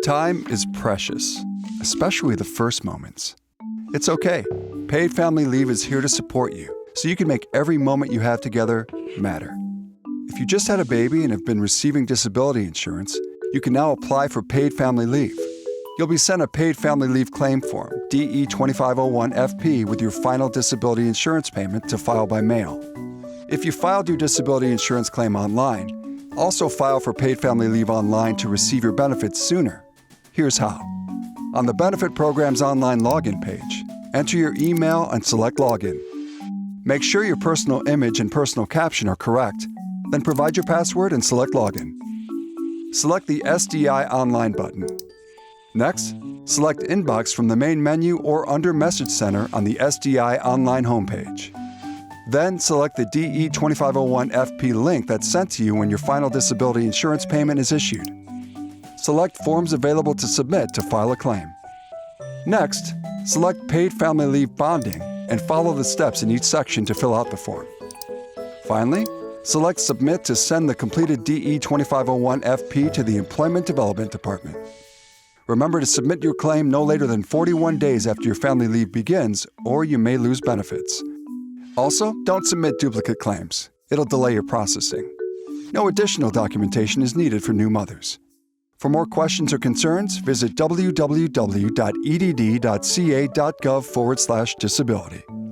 Time is precious, especially the first moments. It's okay. Paid Family Leave is here to support you, so you can make every moment you have together matter. If you just had a baby and have been receiving disability insurance, you can now apply for Paid Family Leave. You'll be sent a Paid Family Leave claim form, DE2501FP, with your final disability insurance payment to file by mail. If you filed your disability insurance claim online, also file for Paid Family Leave online to receive your benefits sooner. Here's how. On the Benefit Program's online login page, enter your email and select Login. Make sure your personal image and personal caption are correct, then provide your password and select Login. Select the SDI Online button. Next, select Inbox from the main menu or under Message Center on the SDI Online homepage. Then select the DE2501FP link that's sent to you when your final disability insurance payment is issued. Select Forms available to submit to file a claim. Next, select Paid Family Leave Bonding and follow the steps in each section to fill out the form. Finally, select Submit to send the completed DE2501FP to the Employment Development Department. Remember to submit your claim no later than 41 days after your family leave begins, or you may lose benefits. Also, don't submit duplicate claims. It'll delay your processing. No additional documentation is needed for new mothers. For more questions or concerns, visit www.edd.ca.gov/disability.